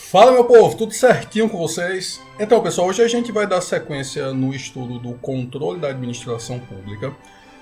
Fala, meu povo, tudo certinho com vocês? Então, pessoal, hoje a gente vai dar sequência no estudo do controle da administração pública,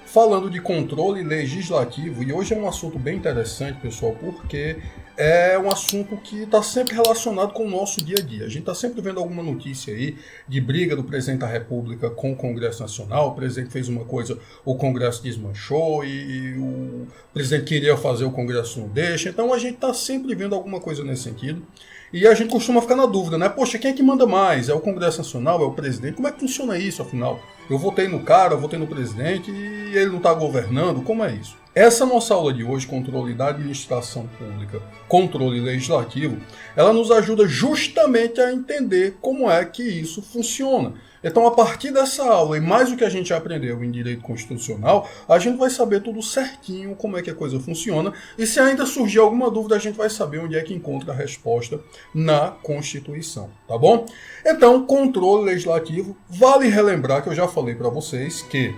falando de controle legislativo, e hoje é um assunto bem interessante, pessoal, porque é um assunto que está sempre relacionado com o nosso dia a dia. A gente está sempre vendo alguma notícia aí de briga do presidente da República com o Congresso Nacional. O presidente fez uma coisa, o Congresso desmanchou e o presidente queria fazer, o Congresso não deixa. Então a gente está sempre vendo alguma coisa nesse sentido. E a gente costuma ficar na dúvida, né? Poxa, quem é que manda mais? É o Congresso Nacional? É o presidente? Como é que funciona isso, afinal? Eu votei no cara, eu votei no presidente e ele não está governando? Como é isso? Essa nossa aula de hoje, controle da administração pública, controle legislativo, ela nos ajuda justamente a entender como é que isso funciona. Então, a partir dessa aula, e mais o que a gente já aprendeu em direito constitucional, a gente vai saber tudo certinho como é que a coisa funciona, e se ainda surgir alguma dúvida, a gente vai saber onde é que encontra a resposta na Constituição, tá bom? Então, controle legislativo, vale relembrar que eu já falei para vocês que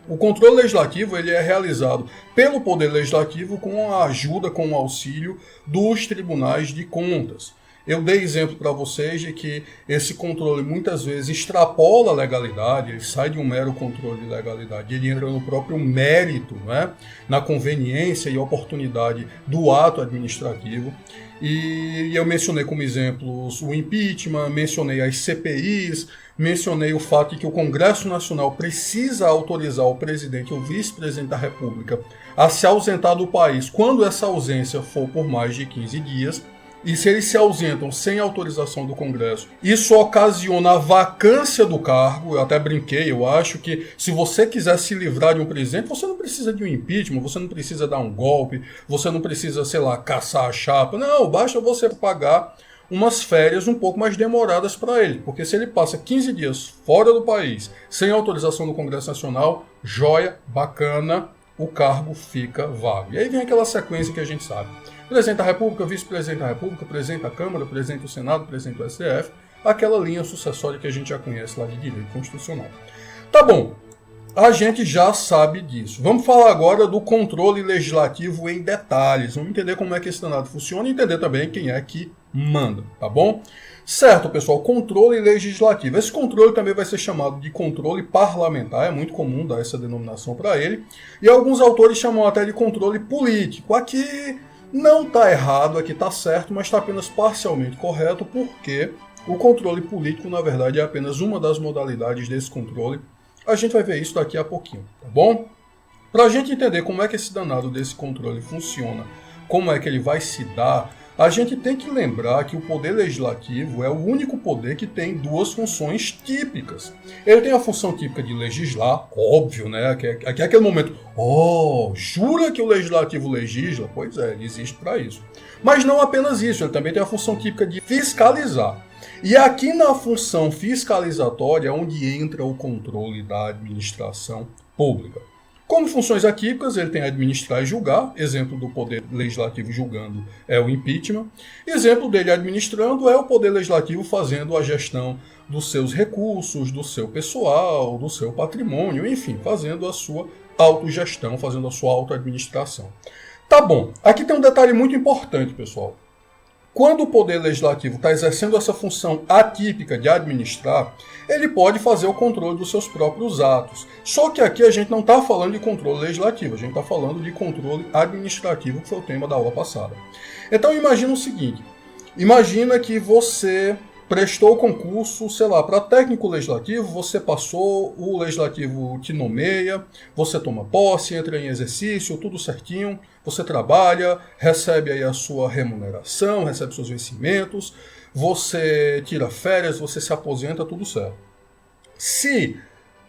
o controle legislativo ele é realizado pelo Poder Legislativo com a ajuda, com o auxílio dos tribunais de contas. Eu dei exemplo para vocês de que esse controle muitas vezes extrapola a legalidade, ele sai de um mero controle de legalidade, ele entra no próprio mérito, né? Na conveniência e oportunidade do ato administrativo. E eu mencionei como exemplos o impeachment, mencionei as CPIs, mencionei o fato de que o Congresso Nacional precisa autorizar o presidente ou vice-presidente da República a se ausentar do país quando essa ausência for por mais de 15 dias. E se eles se ausentam sem autorização do Congresso, isso ocasiona a vacância do cargo. Eu até brinquei, eu acho que se você quiser se livrar de um presidente, você não precisa de um impeachment, você não precisa dar um golpe, você não precisa, sei lá, caçar a chapa. Não, basta você pagar umas férias um pouco mais demoradas para ele. Porque se ele passa 15 dias fora do país, sem autorização do Congresso Nacional, joia, bacana, o cargo fica vago. E aí vem aquela sequência que a gente sabe. Presidente da República, vice-presidente da República, presidente da Câmara, presidente do Senado, presidente do STF, aquela linha sucessória que a gente já conhece lá de direito constitucional. Tá bom, a gente já sabe disso. Vamos falar agora do controle legislativo em detalhes. Vamos entender como é que esse danado funciona e entender também quem é que manda, tá bom? Certo, pessoal, controle legislativo. Esse controle também vai ser chamado de controle parlamentar, é muito comum dar essa denominação para ele. E alguns autores chamam até de controle político. Aqui não está errado, aqui está certo, mas está apenas parcialmente correto, porque o controle político, na verdade, é apenas uma das modalidades desse controle. A gente vai ver isso daqui a pouquinho, tá bom? Para a gente entender como é que esse danado desse controle funciona, como é que ele vai se dar, a gente tem que lembrar que o poder legislativo é o único poder que tem duas funções típicas. Ele tem a função típica de legislar, óbvio, né? Que é aquele momento, jura que o legislativo legisla? Pois é, ele existe para isso. Mas não apenas isso, ele também tem a função típica de fiscalizar. E aqui na função fiscalizatória é onde entra o controle da administração pública. Como funções atípicas, ele tem administrar e julgar. Exemplo do poder legislativo julgando é o impeachment. Exemplo dele administrando é o poder legislativo fazendo a gestão dos seus recursos, do seu pessoal, do seu patrimônio, enfim, fazendo a sua autogestão, fazendo a sua autoadministração. Tá bom, aqui tem um detalhe muito importante, pessoal. Quando o Poder Legislativo está exercendo essa função atípica de administrar, ele pode fazer o controle dos seus próprios atos. Só que aqui a gente não está falando de controle legislativo, a gente está falando de controle administrativo, que foi o tema da aula passada. Então imagina o seguinte, imagina que você prestou o concurso, sei lá, para técnico legislativo, você passou, o legislativo te nomeia, você toma posse, entra em exercício, tudo certinho, você trabalha, recebe aí a sua remuneração, recebe seus vencimentos, você tira férias, você se aposenta, tudo certo. Se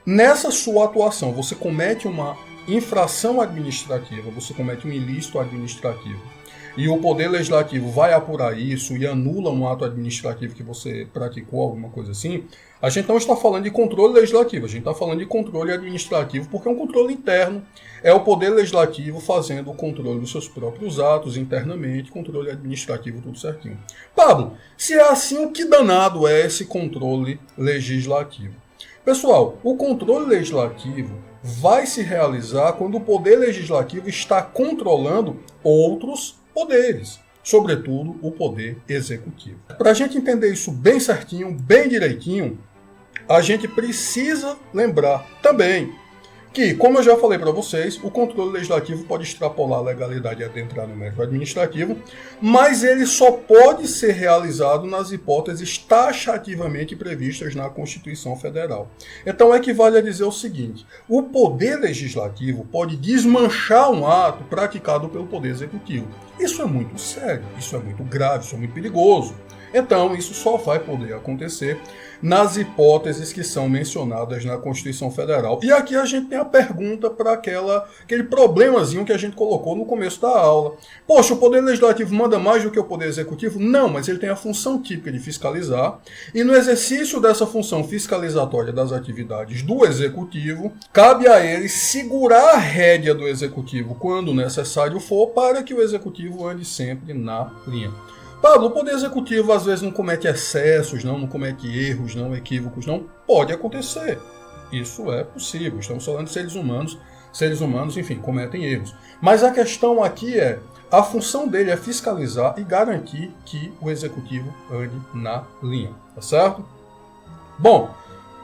nessa sua atuação você comete uma infração administrativa, você comete um ilícito administrativo, e o Poder Legislativo vai apurar isso e anula um ato administrativo que você praticou, alguma coisa assim, a gente não está falando de controle legislativo, a gente está falando de controle administrativo, porque é um controle interno, é o Poder Legislativo fazendo o controle dos seus próprios atos internamente, controle administrativo, tudo certinho. Pablo, se é assim, o que danado é esse controle legislativo? Pessoal, o controle legislativo vai se realizar quando o Poder Legislativo está controlando outros poderes. sobretudo o poder executivo. Para a gente entender isso bem certinho, bem direitinho, a gente precisa lembrar também que, como eu já falei para vocês, o controle legislativo pode extrapolar a legalidade e adentrar no mérito administrativo, mas ele só pode ser realizado nas hipóteses taxativamente previstas na Constituição Federal. Então equivale a dizer o seguinte: o poder legislativo pode desmanchar um ato praticado pelo poder executivo. Isso é muito sério, isso é muito grave, isso é muito perigoso. Então, isso só vai poder acontecer nas hipóteses que são mencionadas na Constituição Federal. E aqui a gente tem a pergunta para aquele problemazinho que a gente colocou no começo da aula. Poxa, o Poder Legislativo manda mais do que o Poder Executivo? Não, mas ele tem a função típica de fiscalizar. E no exercício dessa função fiscalizatória das atividades do Executivo, cabe a ele segurar a rédea do Executivo quando necessário for, para que o Executivo ande sempre na linha. Pablo, o Poder Executivo às vezes não comete excessos, não comete erros, não equívocos, não. Pode acontecer. Isso é possível. Estamos falando de seres humanos. Seres humanos, enfim, cometem erros. Mas a questão aqui é, a função dele é fiscalizar e garantir que o Executivo ande na linha. Tá certo? Bom,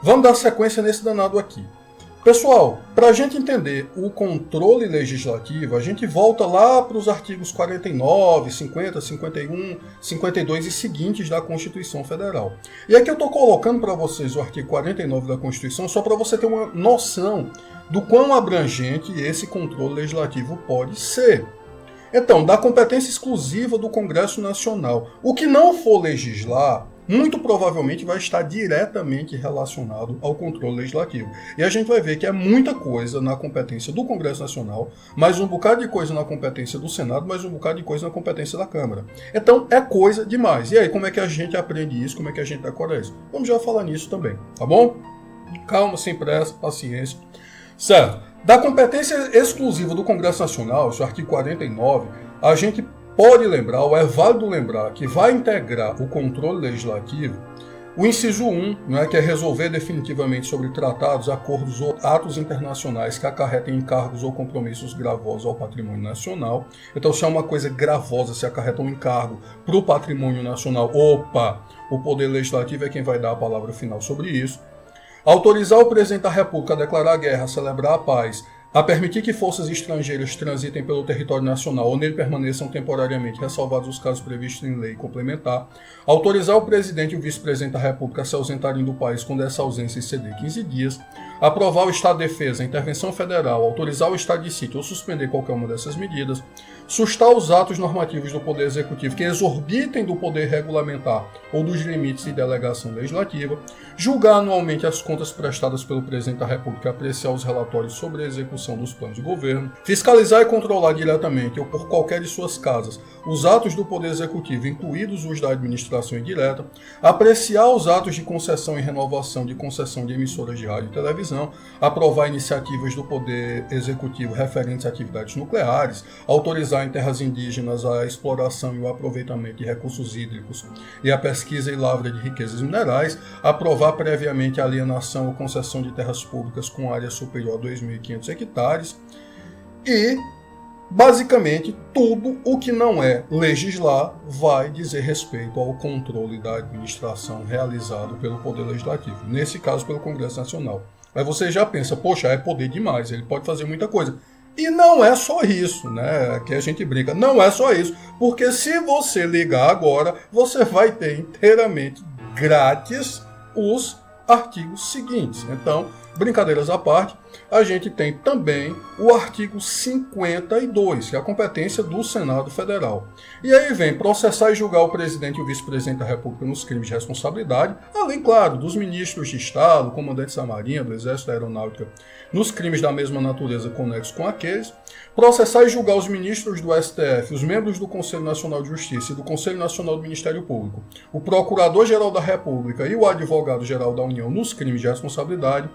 vamos dar sequência nesse danado aqui. Pessoal, para a gente entender o controle legislativo, a gente volta lá para os artigos 49, 50, 51, 52 e seguintes da Constituição Federal. E aqui eu estou colocando para vocês o artigo 49 da Constituição só para você ter uma noção do quão abrangente esse controle legislativo pode ser. Então, da competência exclusiva do Congresso Nacional. O que não for legislar, muito provavelmente vai estar diretamente relacionado ao controle legislativo. E a gente vai ver que é muita coisa na competência do Congresso Nacional, mais um bocado de coisa na competência do Senado, mais um bocado de coisa na competência da Câmara. Então é coisa demais. E aí, como é que a gente aprende isso? Como é que a gente decora isso? Vamos já falar nisso também, tá bom? Calma, sem pressa, paciência. Certo. Da competência exclusiva do Congresso Nacional, esse artigo 49, a gente pode lembrar, ou é válido lembrar, que vai integrar o controle legislativo o inciso 1, né, que é resolver definitivamente sobre tratados, acordos ou atos internacionais que acarretem encargos ou compromissos gravosos ao patrimônio nacional. Então, se é uma coisa gravosa, se acarreta um encargo para o patrimônio nacional, o Poder Legislativo é quem vai dar a palavra final sobre isso. Autorizar o presidente da República a declarar guerra, a celebrar a paz, a permitir que forças estrangeiras transitem pelo território nacional ou nele permaneçam temporariamente, ressalvados os casos previstos em lei complementar. Autorizar o presidente e o vice-presidente da República a se ausentarem do país quando essa ausência exceder 15 dias. Aprovar o estado de defesa, a intervenção federal, autorizar o estado de sítio ou suspender qualquer uma dessas medidas. Sustar os atos normativos do Poder Executivo que exorbitem do poder regulamentar ou dos limites de delegação legislativa. Julgar anualmente as contas prestadas pelo presidente da República e apreciar os relatórios sobre a execução dos planos de governo. Fiscalizar e controlar diretamente ou por qualquer de suas casas os atos do Poder Executivo, incluídos os da administração indireta. Apreciar os atos de concessão e renovação de concessão de emissoras de rádio e televisão. Aprovar iniciativas do Poder Executivo referentes a atividades nucleares. Autorizar em terras indígenas a exploração e o aproveitamento de recursos hídricos e a pesquisa e lavra de riquezas minerais. Aprovar previamente a alienação ou concessão de terras públicas com área superior a 2.500 hectares. E, basicamente, tudo o que não é legislar vai dizer respeito ao controle da administração realizado pelo Poder Legislativo, nesse caso pelo Congresso Nacional. Aí você já pensa, poxa, é poder demais, ele pode fazer muita coisa. E não é só isso, né? Aqui a gente brinca, não é só isso, porque se você ligar agora, você vai ter inteiramente grátis os artigos seguintes. Então, brincadeiras à parte, a gente tem também o artigo 52, que é a competência do Senado Federal. E aí vem processar e julgar o presidente e o vice-presidente da República nos crimes de responsabilidade, além, claro, dos ministros de Estado, comandantes da Marinha, do Exército, da Aeronáutica, nos crimes da mesma natureza conexos com aqueles. Processar e julgar os ministros do STF, os membros do Conselho Nacional de Justiça e do Conselho Nacional do Ministério Público, o Procurador-Geral da República e o Advogado-Geral da União nos crimes de responsabilidade.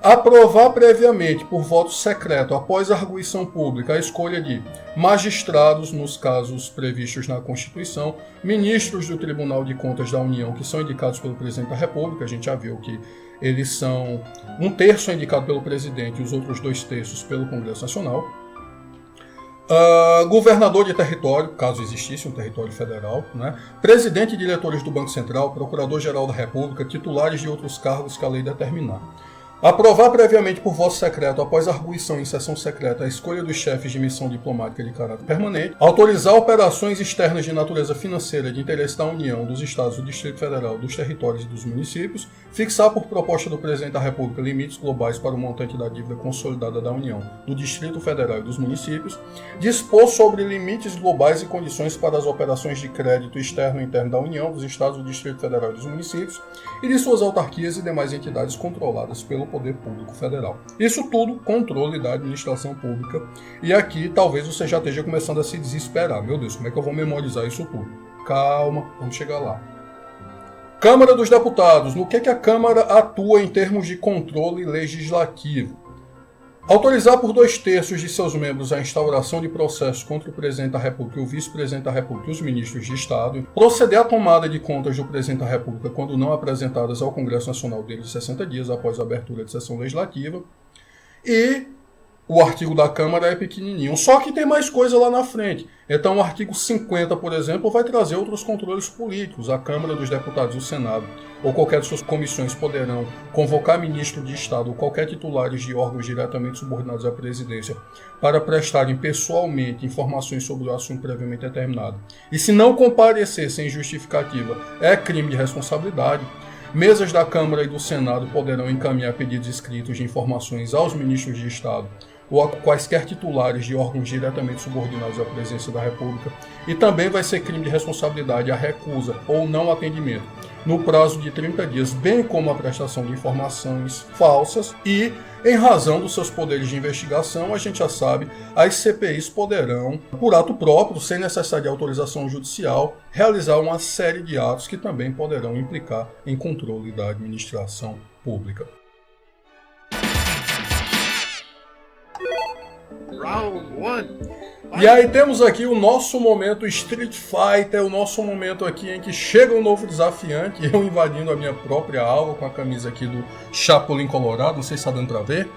Aprovar previamente, por voto secreto, após arguição pública, a escolha de magistrados, nos casos previstos na Constituição, ministros do Tribunal de Contas da União, que são indicados pelo Presidente da República. A gente já viu que eles são 1/3 indicado pelo Presidente e os outros 2/3 pelo Congresso Nacional. Governador de território, caso existisse um território federal, né? Presidente e diretores do Banco Central, Procurador-Geral da República, titulares de outros cargos que a lei determinar. Aprovar previamente por voto secreto, após arguição em sessão secreta, a escolha dos chefes de missão diplomática de caráter permanente. Autorizar operações externas de natureza financeira de interesse da União, dos Estados, do Distrito Federal, dos territórios e dos municípios. Fixar por proposta do Presidente da República limites globais para o montante da dívida consolidada da União, do Distrito Federal e dos municípios. Dispor sobre limites globais e condições para as operações de crédito externo e interno da União, dos Estados, do Distrito Federal e dos municípios e de suas autarquias e demais entidades controladas pelo Poder Público Federal. Isso tudo, controle da administração pública. E aqui talvez você já esteja começando a se desesperar. Meu Deus, como é que eu vou memorizar isso tudo? Calma, vamos chegar lá. Câmara dos Deputados. No que a Câmara atua em termos de controle legislativo? Autorizar por 2/3 de seus membros a instauração de processos contra o Presidente da República e o Vice-Presidente da República e os Ministros de Estado. Proceder à tomada de contas do Presidente da República quando não apresentadas ao Congresso Nacional dentro de 60 dias após a abertura de sessão legislativa. E o artigo da Câmara é pequenininho, só que tem mais coisa lá na frente. Então o artigo 50, por exemplo, vai trazer outros controles políticos. A Câmara dos Deputados e o Senado, ou qualquer de suas comissões, poderão convocar ministro de Estado ou qualquer titulares de órgãos diretamente subordinados à presidência para prestarem pessoalmente informações sobre o assunto previamente determinado. E se não comparecer sem justificativa, é crime de responsabilidade. Mesas da Câmara e do Senado poderão encaminhar pedidos escritos de informações aos ministros de Estado ou a quaisquer titulares de órgãos diretamente subordinados à presidência da República, e também vai ser crime de responsabilidade a recusa ou não atendimento, no prazo de 30 dias, bem como a prestação de informações falsas e, em razão dos seus poderes de investigação, a gente já sabe, as CPIs poderão, por ato próprio, sem necessidade de autorização judicial, realizar uma série de atos que também poderão implicar em controle da administração pública. E aí temos aqui o nosso momento Street Fighter, o nosso momento aqui em que chega um novo desafiante, eu invadindo a minha própria aula com a camisa aqui do Chapolin Colorado, não sei se está dando para ver.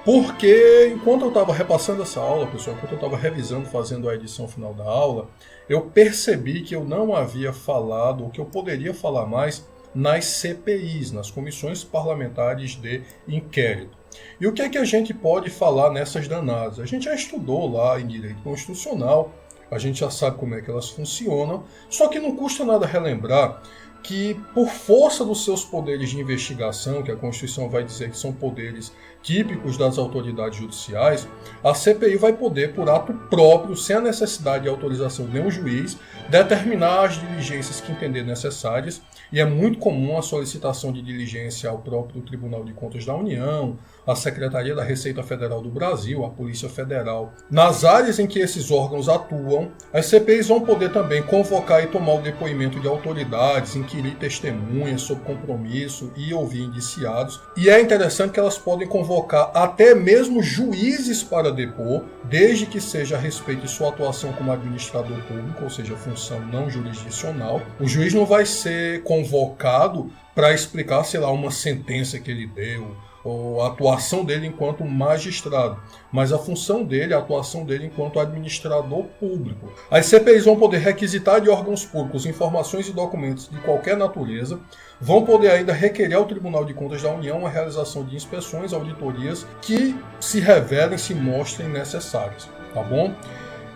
Porque enquanto eu estava repassando essa aula, pessoal, enquanto eu estava revisando, fazendo a edição final da aula, eu percebi que eu não havia falado, o que eu poderia falar mais, nas CPIs, nas comissões parlamentares de inquérito. E o que é que a gente pode falar nessas danadas? A gente já estudou lá em Direito Constitucional, a gente já sabe como é que elas funcionam, só que não custa nada relembrar que, por força dos seus poderes de investigação, que a Constituição vai dizer que são poderes típicos das autoridades judiciais, a CPI vai poder, por ato próprio, sem a necessidade de autorização de nenhum juiz, determinar as diligências que entender necessárias, e é muito comum a solicitação de diligência ao próprio Tribunal de Contas da União, à Secretaria da Receita Federal do Brasil, à Polícia Federal. Nas áreas em que esses órgãos atuam, as CPIs vão poder também convocar e tomar o depoimento de autoridades, inquirir testemunhas sob compromisso e ouvir indiciados. E é interessante que elas podem convocar até mesmo juízes para depor, desde que seja a respeito de sua atuação como administrador público, ou seja, função não jurisdicional. O juiz não vai ser convocado para explicar, sei lá, uma sentença que ele deu, ou a atuação dele enquanto magistrado, mas a função dele, a atuação dele enquanto administrador público. As CPIs vão poder requisitar de órgãos públicos informações e documentos de qualquer natureza, vão poder ainda requerer ao Tribunal de Contas da União a realização de inspeções, auditorias que se revelem, se mostrem necessárias, tá bom?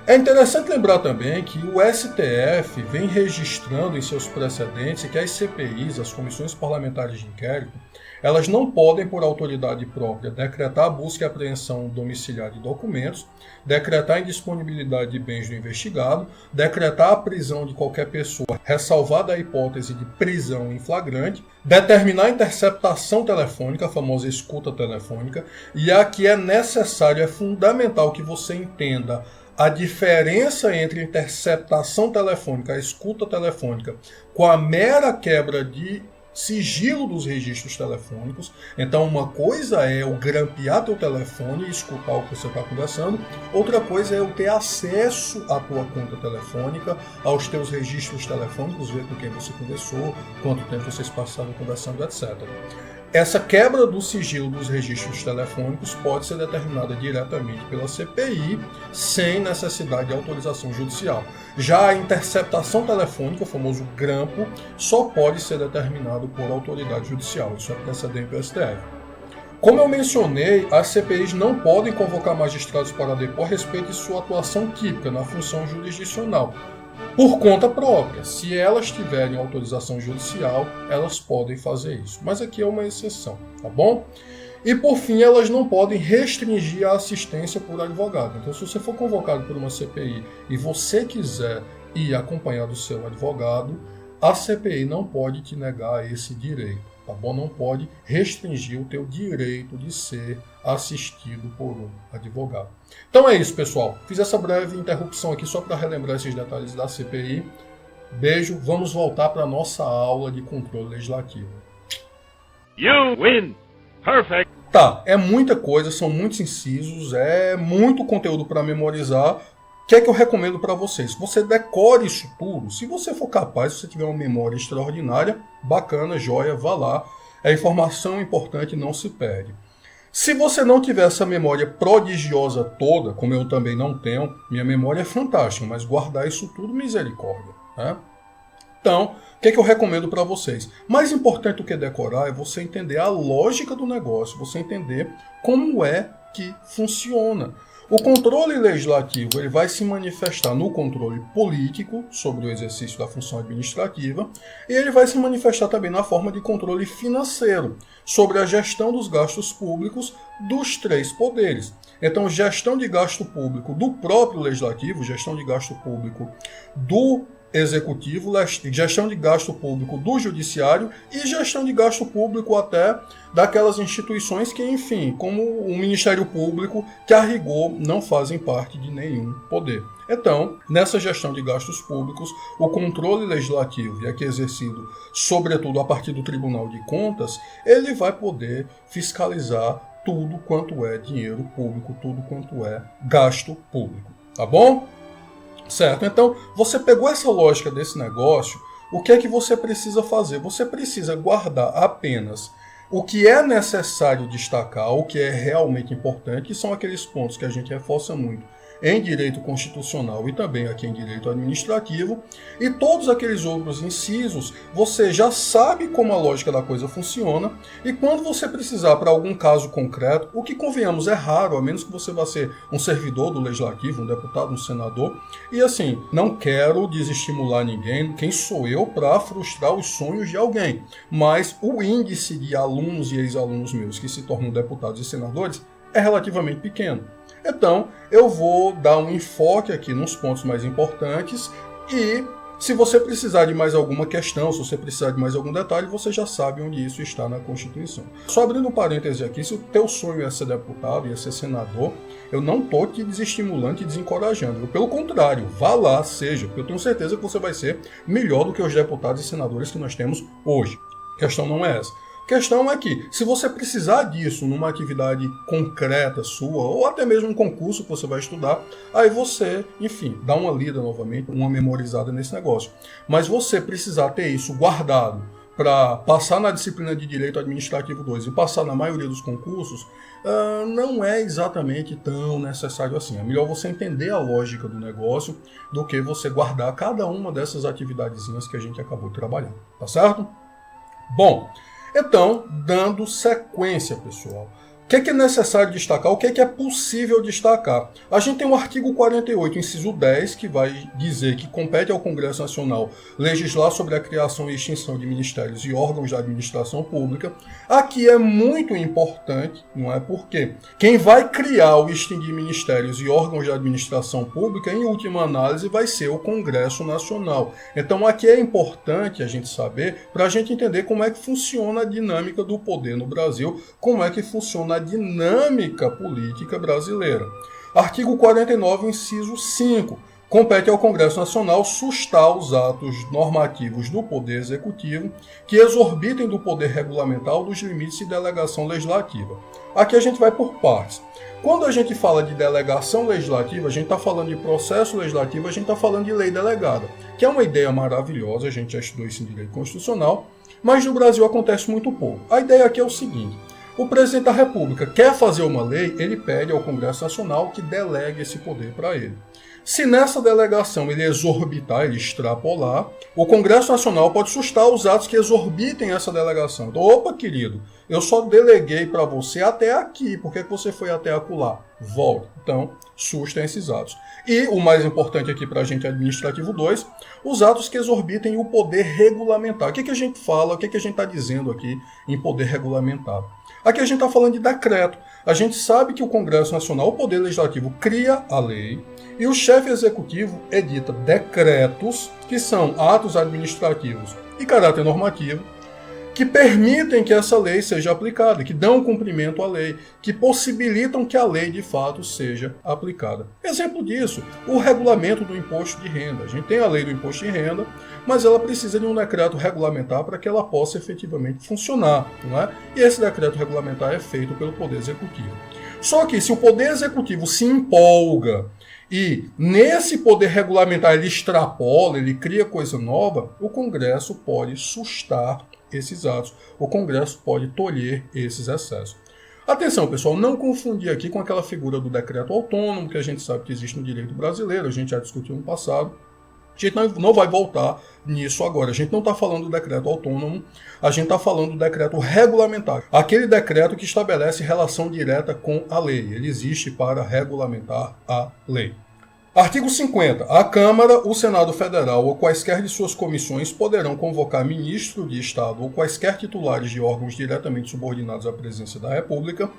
É interessante lembrar também que o STF vem registrando em seus precedentes que as CPIs, as comissões parlamentares de inquérito, elas não podem, por autoridade própria, decretar a busca e apreensão domiciliar de documentos, decretar a indisponibilidade de bens do investigado, decretar a prisão de qualquer pessoa, ressalvada a hipótese de prisão em flagrante, determinar a interceptação telefônica, a famosa escuta telefônica, e aqui é necessário, é fundamental que você entenda a diferença entre interceptação telefônica, a escuta telefônica, com a mera quebra de sigilo dos registros telefônicos. Então, uma coisa é eu grampear teu telefone e escutar o que você está conversando, outra coisa é eu ter acesso à tua conta telefônica, aos teus registros telefônicos, ver com quem você conversou, quanto tempo vocês passaram conversando, etc. Essa quebra do sigilo dos registros telefônicos pode ser determinada diretamente pela CPI, sem necessidade de autorização judicial. Já a interceptação telefônica, o famoso grampo, só pode ser determinado por autoridade judicial. Isso é precedente do STF. Como eu mencionei, as CPIs não podem convocar magistrados para depor a respeito de sua atuação típica na função jurisdicional, por conta própria. Se elas tiverem autorização judicial, elas podem fazer isso. Mas aqui é uma exceção, tá bom? E por fim, elas não podem restringir a assistência por advogado. Então, se você for convocado por uma CPI e você quiser ir acompanhar do seu advogado, a CPI não pode te negar esse direito, tá bom? Não pode restringir o teu direito de ser assistido por um advogado. Então é isso, pessoal. Fiz essa breve interrupção aqui só para relembrar esses detalhes da CPI. Beijo, vamos voltar para a nossa aula de controle legislativo. You win! Perfect! Tá, é muita coisa, são muitos incisos, é muito conteúdo para memorizar. O que é que eu recomendo para vocês? Você decore isso tudo. Se você for capaz, se você tiver uma memória extraordinária, bacana, joia, vá lá. A informação importante não se perde. Se você não tiver essa memória prodigiosa toda, como eu também não tenho, minha memória é fantástica, mas guardar isso tudo, misericórdia, né? Então, o que é que eu recomendo para vocês? Mais importante do que decorar é você entender a lógica do negócio, você entender como é que funciona. O controle legislativo ele vai se manifestar no controle político sobre o exercício da função administrativa e ele vai se manifestar também na forma de controle financeiro sobre a gestão dos gastos públicos dos três poderes. Então, gestão de gasto público do próprio legislativo, gestão de gasto público do executivo, gestão de gasto público do judiciário e gestão de gasto público até daquelas instituições que, enfim, como o Ministério Público, que a rigor não fazem parte de nenhum poder. Então, nessa gestão de gastos públicos, o controle legislativo, e aqui exercido sobretudo a partir do Tribunal de Contas, ele vai poder fiscalizar tudo quanto é dinheiro público, tudo quanto é gasto público. Tá bom? Certo, então você pegou essa lógica desse negócio, o que é que você precisa fazer? Você precisa guardar apenas o que é necessário destacar, o que é realmente importante, que são aqueles pontos que a gente reforça muito em direito constitucional e também aqui em direito administrativo, e todos aqueles outros incisos, você já sabe como a lógica da coisa funciona, e quando você precisar para algum caso concreto, o que convenhamos é raro, a menos que você vá ser um servidor do legislativo, um deputado, um senador, e assim, não quero desestimular ninguém, quem sou eu para frustrar os sonhos de alguém, mas o índice de alunos e ex-alunos meus que se tornam deputados e senadores é relativamente pequeno. Então, eu vou dar um enfoque aqui nos pontos mais importantes e se você precisar de mais alguma questão, se você precisar de mais algum detalhe, você já sabe onde isso está na Constituição. Só abrindo um parêntese aqui, se o teu sonho é ser deputado, é ser senador, eu não estou te desestimulando e desencorajando. Pelo contrário, vá lá, seja, porque eu tenho certeza que você vai ser melhor do que os deputados e senadores que nós temos hoje. A questão não é essa. A questão é que, se você precisar disso numa atividade concreta sua, ou até mesmo um concurso que você vai estudar, aí você, enfim, dá uma lida novamente, uma memorizada nesse negócio. Mas você precisar ter isso guardado para passar na disciplina de Direito Administrativo 2 e passar na maioria dos concursos, não é exatamente tão necessário assim. É melhor você entender a lógica do negócio do que você guardar cada uma dessas atividadezinhas que a gente acabou de trabalhar. Tá certo? Bom, então, dando sequência, pessoal. O que é necessário destacar? O que é possível destacar? A gente tem o artigo 48, inciso 10, que vai dizer que compete ao Congresso Nacional legislar sobre a criação e extinção de ministérios e órgãos da administração pública. Aqui é muito importante, não é? Porque quem vai criar ou extinguir ministérios e órgãos da administração pública, em última análise, vai ser o Congresso Nacional. Então aqui é importante a gente saber, para a gente entender como é que funciona a dinâmica do poder no Brasil, como é que funciona a dinâmica política brasileira. Artigo 49, inciso 5. Compete ao Congresso Nacional sustar os atos normativos do Poder Executivo que exorbitem do poder regulamentar ou dos limites de delegação legislativa. Aqui a gente vai por partes. Quando a gente fala de delegação legislativa, a gente está falando de processo legislativo, a gente está falando de lei delegada, que é uma ideia maravilhosa, a gente já estudou isso em direito constitucional, mas no Brasil acontece muito pouco. A ideia aqui é o seguinte: o presidente da República quer fazer uma lei, ele pede ao Congresso Nacional que delegue esse poder para ele. Se nessa delegação ele exorbitar, ele extrapolar, o Congresso Nacional pode sustar os atos que exorbitem essa delegação. Então, opa, querido, eu só deleguei para você até aqui, por que você foi até acolá? Volte. Então, sustem esses atos. E o mais importante aqui para a gente, administrativo 2, os atos que exorbitem o poder regulamentar. O que a gente fala, o que a gente está dizendo aqui em poder regulamentar? Aqui a gente está falando de decreto. A gente sabe que o Congresso Nacional, o Poder Legislativo, cria a lei e o chefe executivo edita decretos, que são atos administrativos e caráter normativo, que permitem que essa lei seja aplicada, que dão cumprimento à lei, que possibilitam que a lei de fato seja aplicada. Exemplo disso, o regulamento do imposto de renda. A gente tem a lei do imposto de renda, mas ela precisa de um decreto regulamentar para que ela possa efetivamente funcionar, não é? E esse decreto regulamentar é feito pelo Poder Executivo. Só que se o Poder Executivo se empolga e nesse poder regulamentar ele extrapola, ele cria coisa nova, o Congresso pode sustar esses atos. O Congresso pode tolher esses excessos. Atenção, pessoal, não confundir aqui com aquela figura do decreto autônomo que a gente sabe que existe no direito brasileiro, a gente já discutiu no passado. A gente não vai voltar nisso agora. A gente não está falando do decreto autônomo, a gente está falando do decreto regulamentar. Aquele decreto que estabelece relação direta com a lei. Ele existe para regulamentar a lei. Artigo 50. A Câmara, o Senado Federal ou quaisquer de suas comissões poderão convocar ministro de Estado ou quaisquer titulares de órgãos diretamente subordinados à presidência da República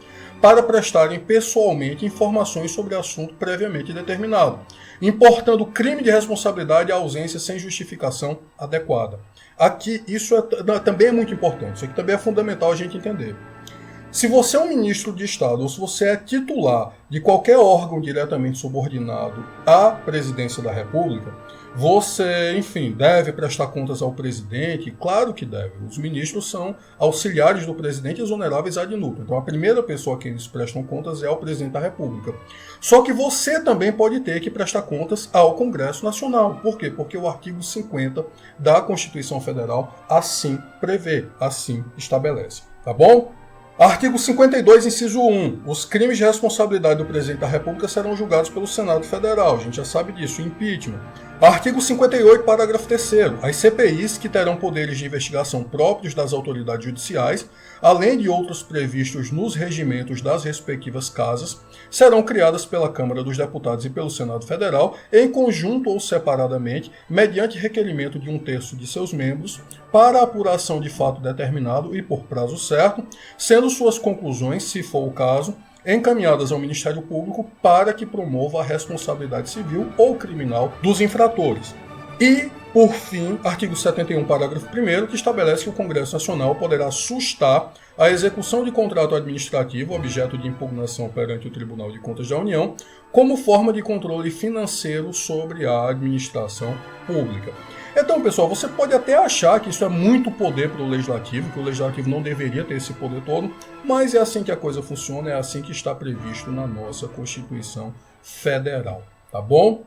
para prestarem pessoalmente informações sobre assunto previamente determinado, importando crime de responsabilidade e ausência sem justificação adequada. Aqui, isso também é muito importante, isso aqui também é fundamental a gente entender. Se você é um ministro de Estado ou se você é titular de qualquer órgão diretamente subordinado à presidência da República, você, enfim, deve prestar contas ao presidente? Claro que deve. Os ministros são auxiliares do presidente exoneráveis ad nutum. Então a primeira pessoa a quem eles prestam contas é ao presidente da República. Só que você também pode ter que prestar contas ao Congresso Nacional. Por quê? Porque o artigo 50 da Constituição Federal assim prevê, assim estabelece. Tá bom? Artigo 52, inciso 1. Os crimes de responsabilidade do presidente da República serão julgados pelo Senado Federal. A gente já sabe disso. Impeachment. Artigo 58, parágrafo 3º. As CPIs, que terão poderes de investigação próprios das autoridades judiciais, além de outros previstos nos regimentos das respectivas casas, serão criadas pela Câmara dos Deputados e pelo Senado Federal, em conjunto ou separadamente, mediante requerimento de 1/3 de seus membros, para a apuração de fato determinado e por prazo certo, sendo suas conclusões, se for o caso, encaminhadas ao Ministério Público para que promova a responsabilidade civil ou criminal dos infratores. E, por fim, artigo 71, parágrafo 1º, que estabelece que o Congresso Nacional poderá sustar a execução de contrato administrativo objeto de impugnação perante o Tribunal de Contas da União como forma de controle financeiro sobre a administração pública. Então, pessoal, você pode até achar que isso é muito poder para o Legislativo, que o Legislativo não deveria ter esse poder todo, mas é assim que a coisa funciona, é assim que está previsto na nossa Constituição Federal, tá bom?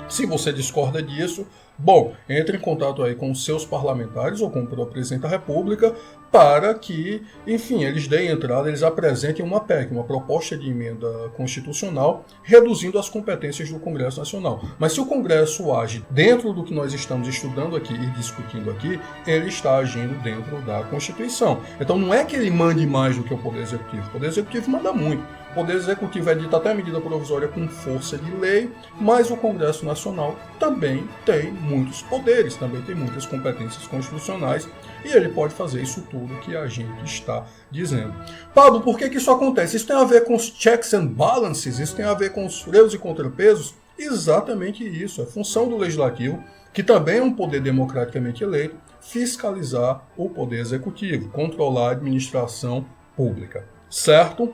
Se você discorda disso, bom, entre em contato aí com os seus parlamentares ou com o próprio presidente da República para que, enfim, eles deem entrada, eles apresentem uma PEC, uma proposta de emenda constitucional, reduzindo as competências do Congresso Nacional. Mas se o Congresso age dentro do que nós estamos estudando aqui e discutindo aqui, ele está agindo dentro da Constituição. Então não é que ele mande mais do que o Poder Executivo. O Poder Executivo manda muito. O Poder Executivo edita até a medida provisória com força de lei, mas o Congresso Nacional também tem muitos poderes, também tem muitas competências constitucionais, e ele pode fazer isso tudo que a gente está dizendo. Pablo, por que isso acontece? Isso tem a ver com os checks and balances, isso tem a ver com os freios e contrapesos? Exatamente isso, é função do Legislativo, que também é um poder democraticamente eleito, fiscalizar o Poder Executivo, controlar a administração pública, certo?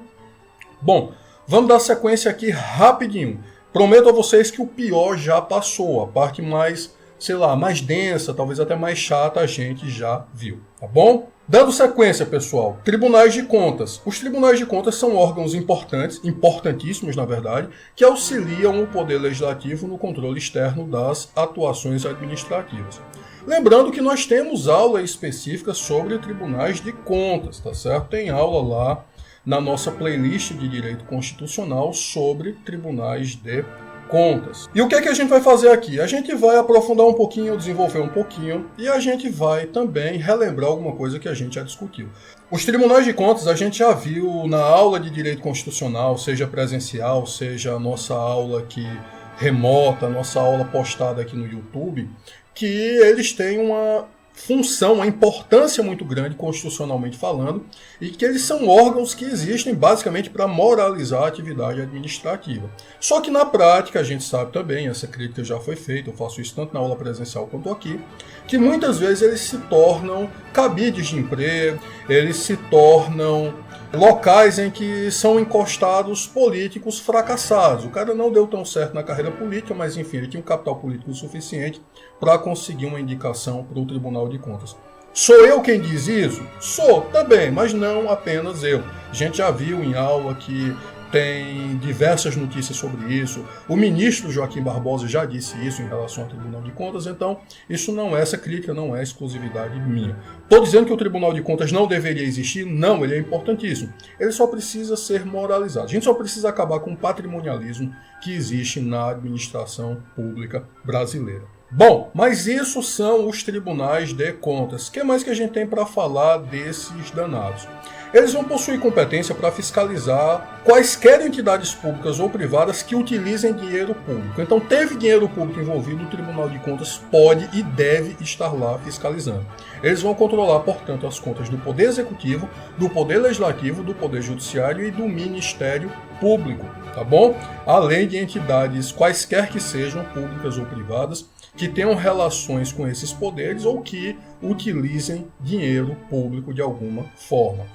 Bom, vamos dar sequência aqui rapidinho. Prometo a vocês que o pior já passou, a parte mais sei lá, mais densa, talvez até mais chata, a gente já viu, tá bom? Dando sequência, pessoal, tribunais de contas. Os tribunais de contas são órgãos importantes, importantíssimos na verdade, que auxiliam o Poder Legislativo no controle externo das atuações administrativas. Lembrando que nós temos aula específica sobre tribunais de contas, tá certo? Tem aula lá na nossa playlist de Direito Constitucional sobre tribunais de contas. E o que é que a gente vai fazer aqui? A gente vai aprofundar um pouquinho, desenvolver um pouquinho e a gente vai também relembrar alguma coisa que a gente já discutiu. Os tribunais de contas a gente já viu na aula de Direito Constitucional, seja presencial, seja a nossa aula aqui remota, a nossa aula postada aqui no YouTube, que eles têm uma função, uma importância muito grande constitucionalmente falando, e que eles são órgãos que existem basicamente para moralizar a atividade administrativa. Só que na prática a gente sabe também, essa crítica já foi feita, eu faço isso tanto na aula presencial quanto aqui, que muitas vezes eles se tornam cabides de emprego, eles se tornam locais em que são encostados políticos fracassados. O cara não deu tão certo na carreira política, mas enfim, ele tinha um capital político suficiente para conseguir uma indicação para o Tribunal de Contas. Sou eu quem diz isso? Sou, também, mas não apenas eu. A gente já viu em aula que tem diversas notícias sobre isso. O ministro Joaquim Barbosa já disse isso em relação ao Tribunal de Contas, então isso não é, essa crítica não é exclusividade minha. Estou dizendo que o Tribunal de Contas não deveria existir? Não, ele é importantíssimo. Ele só precisa ser moralizado. A gente só precisa acabar com o patrimonialismo que existe na administração pública brasileira. Bom, mas isso são os tribunais de contas. O que mais que a gente tem para falar desses danados? Eles vão possuir competência para fiscalizar quaisquer entidades públicas ou privadas que utilizem dinheiro público. Então, teve dinheiro público envolvido, o Tribunal de Contas pode e deve estar lá fiscalizando. Eles vão controlar, portanto, as contas do Poder Executivo, do Poder Legislativo, do Poder Judiciário e do Ministério Público, tá bom? Além de entidades quaisquer que sejam, públicas ou privadas, que tenham relações com esses poderes ou que utilizem dinheiro público de alguma forma.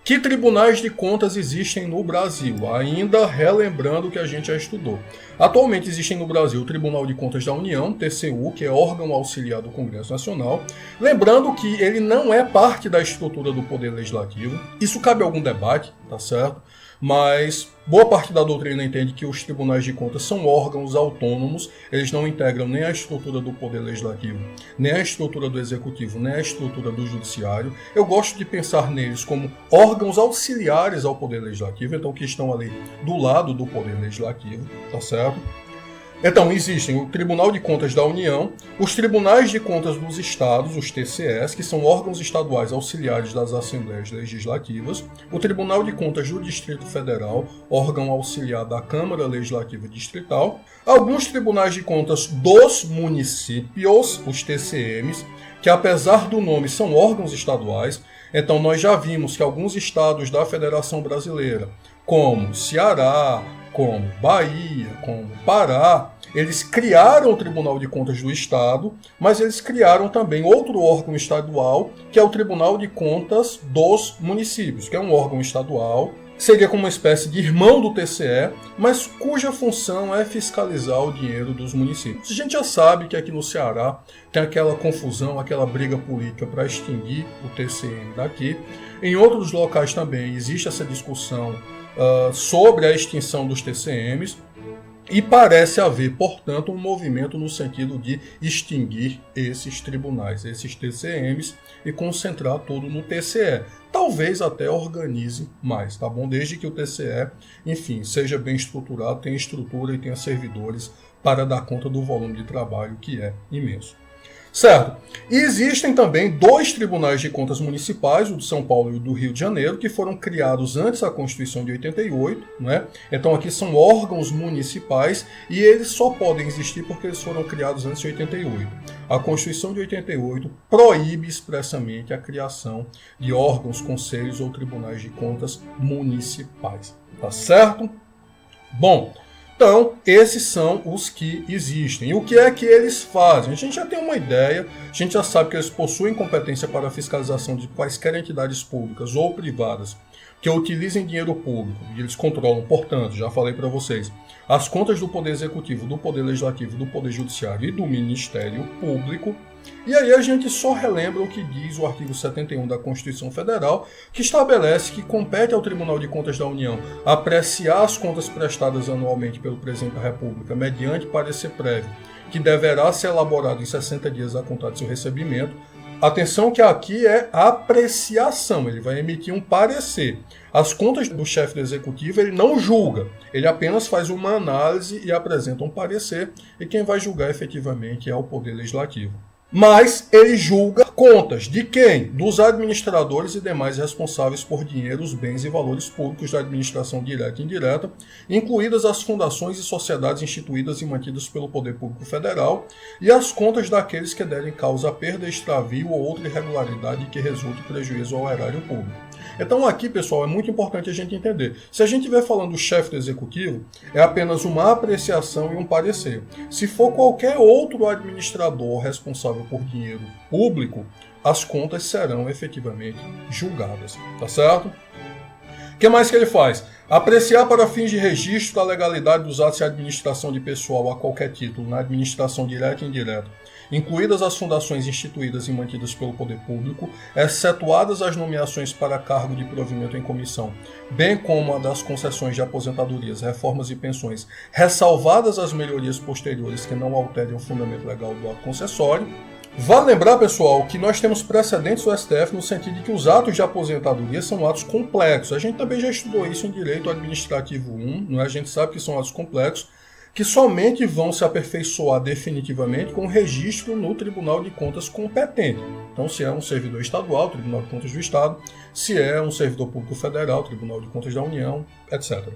Que tribunais de contas existem no Brasil? Ainda relembrando o que a gente já estudou. Atualmente existem no Brasil o Tribunal de Contas da União, TCU, que é órgão auxiliar do Congresso Nacional. Lembrando que ele não é parte da estrutura do Poder Legislativo. Isso cabe a algum debate, tá certo? Mas boa parte da doutrina entende que os tribunais de contas são órgãos autônomos, eles não integram nem a estrutura do Poder Legislativo, nem a estrutura do Executivo, nem a estrutura do Judiciário. Eu gosto de pensar neles como órgãos auxiliares ao Poder Legislativo, então que estão ali do lado do Poder Legislativo, tá certo? Então, existem o Tribunal de Contas da União, os Tribunais de Contas dos Estados, os TCEs, que são órgãos estaduais auxiliares das Assembleias Legislativas, o Tribunal de Contas do Distrito Federal, órgão auxiliar da Câmara Legislativa Distrital, alguns Tribunais de Contas dos Municípios, os TCMs, que apesar do nome são órgãos estaduais. Então, nós já vimos que alguns estados da Federação Brasileira, como Ceará, como Bahia, como Pará, eles criaram o Tribunal de Contas do Estado, mas eles criaram também outro órgão estadual, que é o Tribunal de Contas dos Municípios, que é um órgão estadual, seria como uma espécie de irmão do TCE, mas cuja função é fiscalizar o dinheiro dos municípios. A gente já sabe que aqui no Ceará tem aquela confusão, aquela briga política para extinguir o TCM daqui. Em outros locais também existe essa discussão sobre a extinção dos TCMs, e parece haver, portanto, um movimento no sentido de extinguir esses tribunais, esses TCMs, e concentrar tudo no TCE. Talvez até organize mais, tá bom? Desde que o TCE, enfim, seja bem estruturado, tenha estrutura e tenha servidores para dar conta do volume de trabalho que é imenso. Certo. E existem também dois tribunais de contas municipais, o de São Paulo e o do Rio de Janeiro, que foram criados antes da Constituição de 88, né? Então aqui são órgãos municipais e eles só podem existir porque eles foram criados antes de 88. A Constituição de 88 proíbe expressamente a criação de órgãos, conselhos ou tribunais de contas municipais. Tá certo? Bom, Então, esses são os que existem. E o que é que eles fazem? A gente já tem uma ideia, a gente já sabe que eles possuem competência para a fiscalização de quaisquer entidades públicas ou privadas que utilizem dinheiro público, e eles controlam, portanto, já falei para vocês, as contas do Poder Executivo, do Poder Legislativo, do Poder Judiciário e do Ministério Público. E aí a gente só relembra o que diz o artigo 71 da Constituição Federal, que estabelece que compete ao Tribunal de Contas da União apreciar as contas prestadas anualmente pelo Presidente da República mediante parecer prévio, que deverá ser elaborado em 60 dias a contar de seu recebimento. Atenção que aqui é apreciação, ele vai emitir um parecer. As contas do chefe do executivo ele não julga, ele apenas faz uma análise e apresenta um parecer, e quem vai julgar efetivamente é o Poder Legislativo. Mas ele julga contas de quem? Dos administradores e demais responsáveis por dinheiros, bens e valores públicos da administração direta e indireta, incluídas as fundações e sociedades instituídas e mantidas pelo Poder Público Federal, e as contas daqueles que derem causa a perda, extravio ou outra irregularidade que resulte prejuízo ao erário público. Então aqui, pessoal, é muito importante a gente entender. Se a gente estiver falando do chefe do executivo, é apenas uma apreciação e um parecer. Se for qualquer outro administrador responsável por dinheiro público, as contas serão efetivamente julgadas. Tá certo? O que mais que ele faz? Apreciar para fins de registro da legalidade dos atos de administração de pessoal a qualquer título, na administração direta e indireta, incluídas as fundações instituídas e mantidas pelo Poder Público, excetuadas as nomeações para cargo de provimento em comissão, bem como a das concessões de aposentadorias, reformas e pensões, ressalvadas as melhorias posteriores que não alterem o fundamento legal do ato concessório. Vale lembrar, pessoal, que nós temos precedentes do STF no sentido de que os atos de aposentadoria são atos complexos. A gente também já estudou isso em Direito Administrativo 1, não é? A gente sabe que são atos complexos, que somente vão se aperfeiçoar definitivamente com registro no Tribunal de Contas competente. Então, se é um servidor estadual, Tribunal de Contas do Estado, se é um servidor público federal, Tribunal de Contas da União, etc.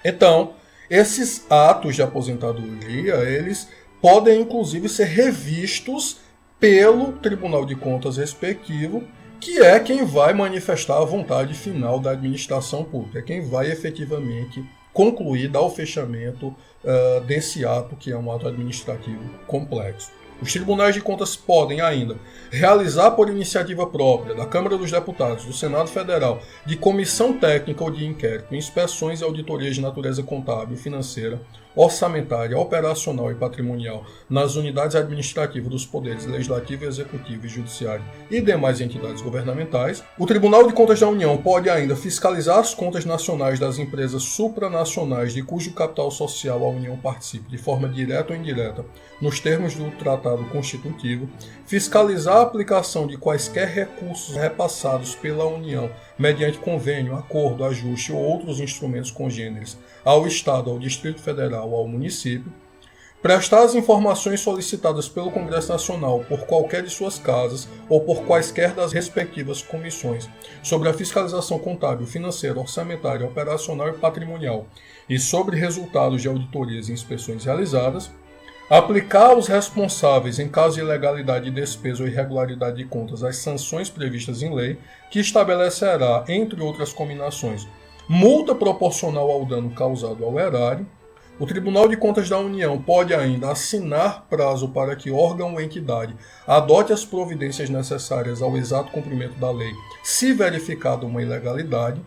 Então, esses atos de aposentadoria, eles podem inclusive ser revistos pelo Tribunal de Contas respectivo, que é quem vai manifestar a vontade final da administração pública, é quem vai efetivamente concluir, dar o fechamento desse ato, que é um ato administrativo complexo. Os tribunais de contas podem ainda realizar por iniciativa própria da Câmara dos Deputados, do Senado Federal, de comissão técnica ou de inquérito, inspeções e auditorias de natureza contábil, financeira, orçamentária, operacional e patrimonial nas unidades administrativas dos poderes legislativo, executivo e judiciário e demais entidades governamentais. O Tribunal de Contas da União pode ainda fiscalizar as contas nacionais das empresas supranacionais de cujo capital social a União participe de forma direta ou indireta, nos termos do Tratado Constitutivo, fiscalizar a aplicação de quaisquer recursos repassados pela União mediante convênio, acordo, ajuste ou outros instrumentos congêneres ao Estado, ao Distrito Federal ou ao município, prestar as informações solicitadas pelo Congresso Nacional por qualquer de suas casas ou por quaisquer das respectivas comissões sobre a fiscalização contábil, financeira, orçamentária, operacional e patrimonial e sobre resultados de auditorias e inspeções realizadas, aplicar aos responsáveis, em caso de ilegalidade de despesa ou irregularidade de contas, as sanções previstas em lei, que estabelecerá, entre outras combinações, multa proporcional ao dano causado ao erário. O Tribunal de Contas da União pode ainda assinar prazo para que órgão ou entidade adote as providências necessárias ao exato cumprimento da lei, se verificada uma ilegalidade,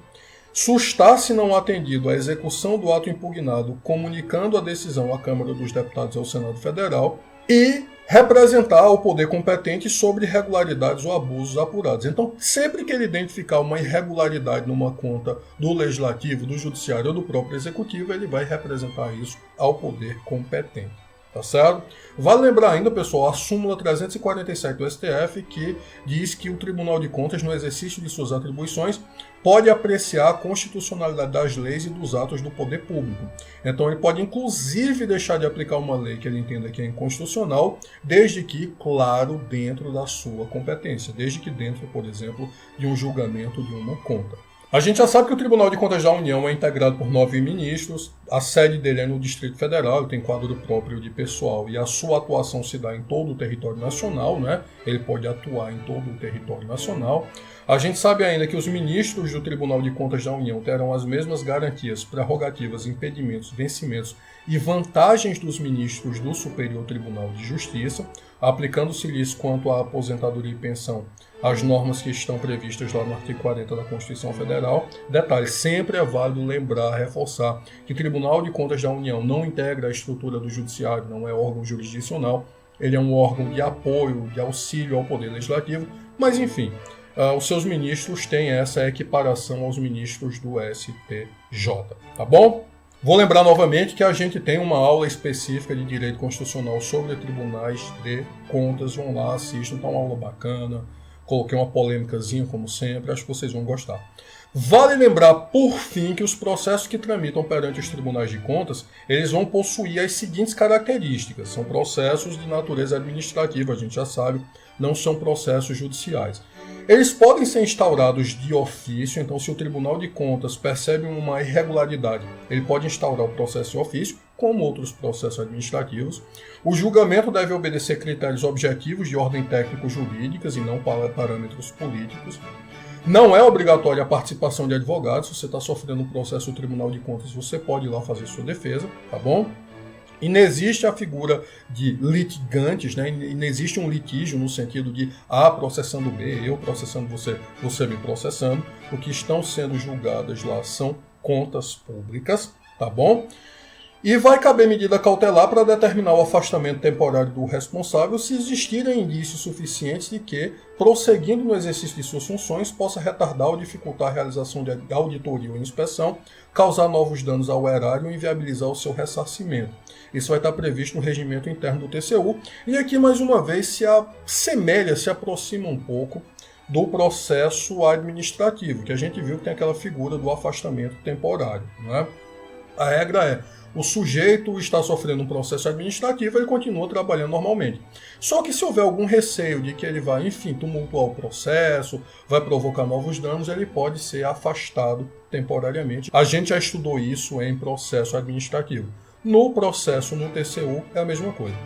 sustar, se não atendido, a execução do ato impugnado, comunicando a decisão à Câmara dos Deputados e ao Senado Federal, e representar ao poder competente sobre irregularidades ou abusos apurados. Então, sempre que ele identificar uma irregularidade numa conta do Legislativo, do Judiciário ou do próprio Executivo, ele vai representar isso ao poder competente. Tá certo? Vale lembrar ainda, pessoal, a súmula 347 do STF, que diz que o Tribunal de Contas, no exercício de suas atribuições, pode apreciar a constitucionalidade das leis e dos atos do poder público. Então ele pode, inclusive, deixar de aplicar uma lei que ele entenda que é inconstitucional, desde que, claro, dentro da sua competência, desde que dentro, por exemplo, de um julgamento de uma conta. A gente já sabe que o Tribunal de Contas da União é integrado por 9 ministros, A sede dele é no Distrito Federal, ele tem quadro próprio de pessoal e a sua atuação se dá em todo o território nacional, né? Ele pode atuar em todo o território nacional. A gente sabe ainda que os ministros do Tribunal de Contas da União terão as mesmas garantias, prerrogativas, impedimentos, vencimentos e vantagens dos ministros do Superior Tribunal de Justiça, aplicando-se-lhes quanto à aposentadoria e pensão as normas que estão previstas lá no artigo 40 da Constituição Federal. Detalhe, sempre é válido lembrar, reforçar que o Tribunal de Contas da União não integra a estrutura do Judiciário, não é órgão jurisdicional, ele é um órgão de apoio, de auxílio ao Poder Legislativo, mas enfim, os seus ministros têm essa equiparação aos ministros do STJ, tá bom? Vou lembrar novamente que a gente tem uma aula específica de Direito Constitucional sobre tribunais de contas, vão lá, assistam, tá uma aula bacana. Coloquei uma polêmicazinha, como sempre, acho que vocês vão gostar. Vale lembrar, por fim, que os processos que tramitam perante os tribunais de contas, eles vão possuir as seguintes características. São processos de natureza administrativa, a gente já sabe, não são processos judiciais. Eles podem ser instaurados de ofício, então se o Tribunal de Contas percebe uma irregularidade, ele pode instaurar o processo de ofício, como outros processos administrativos. O julgamento deve obedecer critérios objetivos de ordem técnico-jurídicas e não parâmetros políticos. Não é obrigatória a participação de advogados. Se você está sofrendo um processo do Tribunal de Contas, você pode ir lá fazer sua defesa, tá bom? E não existe a figura de litigantes, né? E não existe um litígio no sentido de A processando B, eu processando você, você me processando. O que estão sendo julgadas lá são contas públicas, tá bom? E vai caber medida cautelar para determinar o afastamento temporário do responsável se existirem indícios suficientes de que, prosseguindo no exercício de suas funções, possa retardar ou dificultar a realização de auditoria ou inspeção, causar novos danos ao erário e inviabilizar o seu ressarcimento. Isso vai estar previsto no regimento interno do TCU. E aqui, mais uma vez, se assemelha, se aproxima um pouco do processo administrativo, que a gente viu que tem aquela figura do afastamento temporário, né? A regra é: o sujeito está sofrendo um processo administrativo, ele continua trabalhando normalmente. Só que se houver algum receio de que ele vai, enfim, tumultuar o processo, vai provocar novos danos, ele pode ser afastado temporariamente. A gente já estudou isso em processo administrativo. No processo no TCU é a mesma coisa.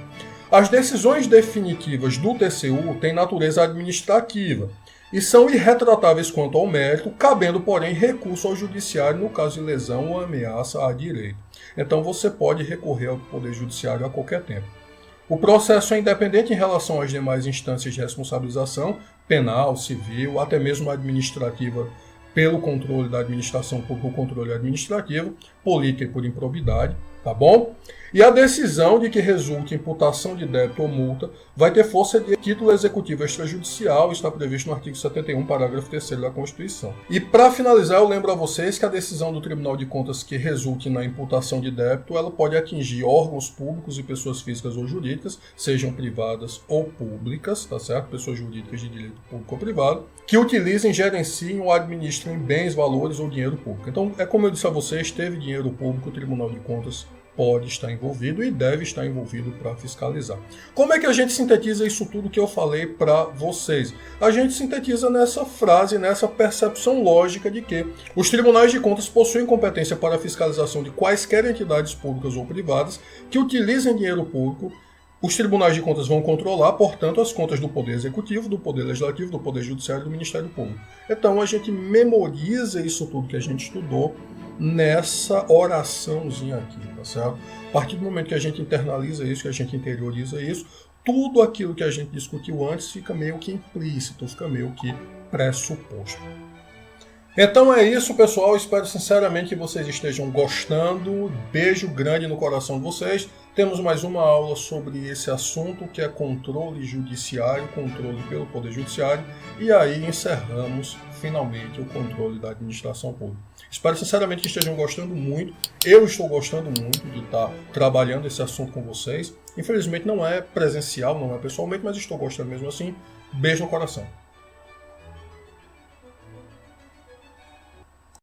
As decisões definitivas do TCU têm natureza administrativa e são irretratáveis quanto ao mérito, cabendo, porém, recurso ao judiciário no caso de lesão ou ameaça a direito. Então você pode recorrer ao Poder Judiciário a qualquer tempo. O processo é independente em relação às demais instâncias de responsabilização, penal, civil, até mesmo administrativa, pelo controle da administração por controle administrativo, política e por improbidade, tá bom? E a decisão de que resulte imputação de débito ou multa vai ter força de título executivo extrajudicial, está previsto no artigo 71, parágrafo 3º da Constituição. E para finalizar, eu lembro a vocês que a decisão do Tribunal de Contas que resulte na imputação de débito, ela pode atingir órgãos públicos e pessoas físicas ou jurídicas, sejam privadas ou públicas, tá certo? Pessoas jurídicas de direito público ou privado, que utilizem, gerenciem ou administrem bens, valores ou dinheiro público. Então, é como eu disse a vocês, teve dinheiro público, o Tribunal de Contas pode estar envolvido e deve estar envolvido para fiscalizar. Como é que a gente sintetiza isso tudo que eu falei para vocês? A gente sintetiza nessa frase, nessa percepção lógica de que os tribunais de contas possuem competência para a fiscalização de quaisquer entidades públicas ou privadas que utilizem dinheiro público. Os tribunais de contas vão controlar, portanto, as contas do Poder Executivo, do Poder Legislativo, do Poder Judiciário e do Ministério Público. Então a gente memoriza isso tudo que a gente estudou nessa oraçãozinha aqui, tá certo? A partir do momento que a gente internaliza isso, que a gente interioriza isso, tudo aquilo que a gente discutiu antes fica meio que implícito, fica meio que pressuposto. Então é isso, pessoal. Espero sinceramente que vocês estejam gostando. Beijo grande no coração de vocês. Temos mais uma aula sobre esse assunto, que é controle judiciário, controle pelo Poder Judiciário. E aí encerramos, finalmente, o controle da administração pública. Espero sinceramente que estejam gostando muito. Eu estou gostando muito de estar trabalhando esse assunto com vocês. Infelizmente não é presencial, não é pessoalmente, mas estou gostando mesmo assim. Beijo no coração.